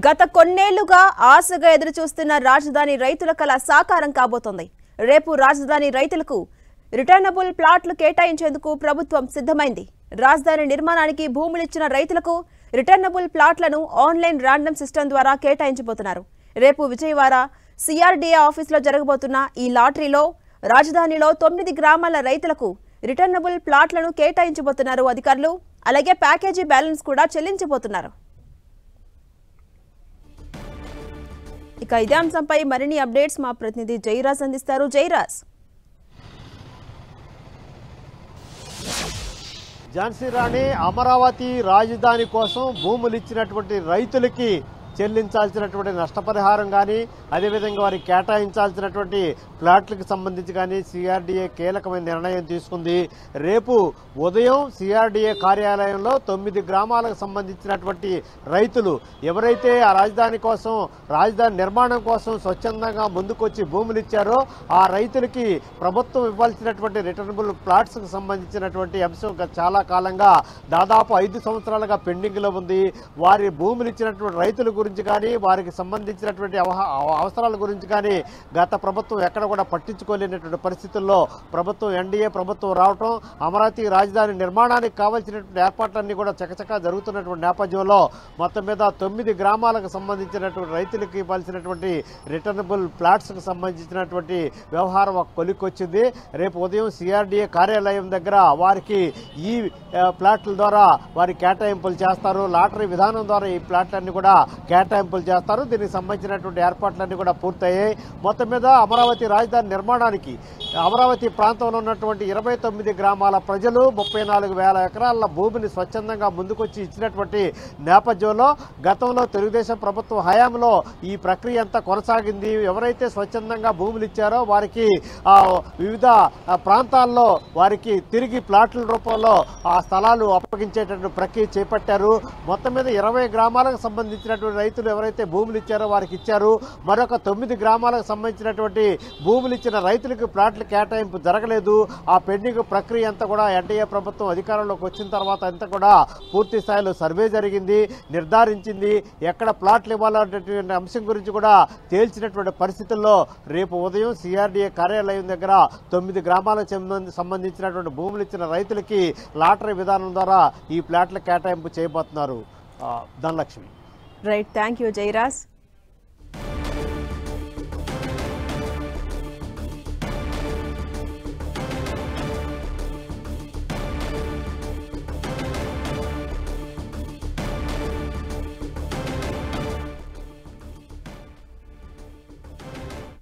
గత కొన్నేళ్లుగా ఆశగా ఎదురుచూస్తున్న రాజధాని రైతుల కల సాకారం కాబోతోంది. రేపు రాజధాని రైతులకు రిటర్నబుల్ ప్లాట్లు కేటాయించేందుకు ప్రభుత్వం సిద్ధమైంది. రాజధాని నిర్మాణానికి భూములిచ్చిన రైతులకు రిటర్నబుల్ ప్లాట్లను ఆన్లైన్ ర్యాండమ్ సిస్టమ్ ద్వారా కేటాయించబోతున్నారు. రేపు విజయవాడ సిఆర్డీఏ ఆఫీసులో జరగబోతున్న ఈ లాటరీలో రాజధానిలో 9 గ్రామాల రైతులకు రిటర్నబుల్ ప్లాట్లను కేటాయించబోతున్నారు అధికారులు. అలాగే ప్యాకేజీ బ్యాలెన్స్ కూడా చెల్లించబోతున్నారు. ఇక ఇదే అంశంపై మరిన్ని అప్డేట్స్ మా ప్రతినిధి జయరాజ్ అందిస్తారు. జయరాజ్, ఝాన్సీ రాణి, అమరావతి రాజధాని కోసం భూములు ఇచ్చినటువంటి రైతులకి చెల్లించాల్సినటువంటి నష్టపరిహారం కానీ, అదేవిధంగా వారికి కేటాయించాల్సినటువంటి ప్లాట్లకు సంబంధించి కానీ సిఆర్డీఏ కీలకమైన నిర్ణయం తీసుకుంది. రేపు ఉదయం సిఆర్డీఏ కార్యాలయంలో 9 గ్రామాలకు సంబంధించినటువంటి రైతులు ఎవరైతే ఆ రాజధాని కోసం, రాజధాని నిర్మాణం కోసం స్వచ్ఛందంగా ముందుకొచ్చి భూములు ఇచ్చారో ఆ రైతులకి ప్రభుత్వం ఇవ్వాల్సినటువంటి రిటర్నబుల్ ప్లాట్స్కు సంబంధించినటువంటి అంశం చాలా కాలంగా దాదాపు 5 సంవత్సరాలుగా పెండింగ్లో ఉంది. వారి భూములు ఇచ్చినటువంటి రైతుల గురించి కానీ, వారికి సంబంధించినటువంటి అవసరాల గురించి కానీ గత ప్రభుత్వం ఎక్కడ కూడా పట్టించుకోలేనటువంటి పరిస్థితుల్లో ప్రభుత్వం, ఎన్డీఏ ప్రభుత్వం రావటం, అమరావతి రాజధాని నిర్మాణానికి కావాల్సినటువంటి ఏర్పాట్లన్నీ కూడా చకచకా జరుగుతున్నటువంటి నేపథ్యంలో మొత్తం మీద 9 గ్రామాలకు సంబంధించినటువంటి రైతులకు ఇవ్వాల్సినటువంటి రిటర్నబుల్ ప్లాట్స్కు సంబంధించినటువంటి వ్యవహారం ఒక కొలిక్కొచ్చింది. రేపు ఉదయం సిఆర్డీఏ కార్యాలయం దగ్గర వారికి ఈ ప్లాట్ల ద్వారా వారి కేటాయింపులు చేస్తారు. లాటరీ విధానం ద్వారా ఈ ప్లాట్లన్నీ కూడా కేటాయింపులు చేస్తారు. దీనికి సంబంధించినటువంటి ఏర్పాట్లన్నీ కూడా పూర్తయ్యాయి. మొత్తం మీద అమరావతి రాజధాని నిర్మాణానికి అమరావతి ప్రాంతంలో ఉన్నటువంటి 29 గ్రామాల ప్రజలు 34,000 ఎకరాల భూమిని స్వచ్ఛందంగా ముందుకొచ్చి ఇచ్చినటువంటి నేపథ్యంలో గతంలో తెలుగుదేశం ప్రభుత్వం హయాంలో ఈ ప్రక్రియ అంతా కొనసాగింది. ఎవరైతే స్వచ్ఛందంగా భూములు ఇచ్చారో వారికి వివిధ ప్రాంతాల్లో వారికి తిరిగి ప్లాట్ల రూపంలో ఆ స్థలాలు అప్పగించేటటువంటి ప్రక్రియ చేపట్టారు. మొత్తం మీద 20 గ్రామాలకు సంబంధించినటువంటి రైతులు ఎవరైతే భూములు ఇచ్చారో వారికి ఇచ్చారు. మరొక 9 గ్రామాలకు సంబంధించినటువంటి భూములు ఇచ్చిన రైతులకు ప్లాట్ల కేటాయింపు జరగలేదు. ఆ పెండింగ్ ప్రక్రియ అంతా కూడా ఎన్డీఏ ప్రభుత్వం అధికారంలోకి వచ్చిన తర్వాత అంతా కూడా పూర్తి స్థాయిలో సర్వే జరిగింది, నిర్ధారించింది. ఎక్కడ ప్లాట్లు ఇవ్వాలనేటువంటి అంశం గురించి కూడా తేల్చినటువంటి పరిస్థితుల్లో రేపు ఉదయం సిఆర్డీఏ కార్యాలయం దగ్గర 9 గ్రామాలకు సంబంధించినటువంటి భూములు ఇచ్చిన రైతులకి లాటరీ విధానం ద్వారా ఈ ప్లాట్ల కేటాయింపు చేయబోతున్నారు. Dhanalakshmi. Right, thank you Jayaraj.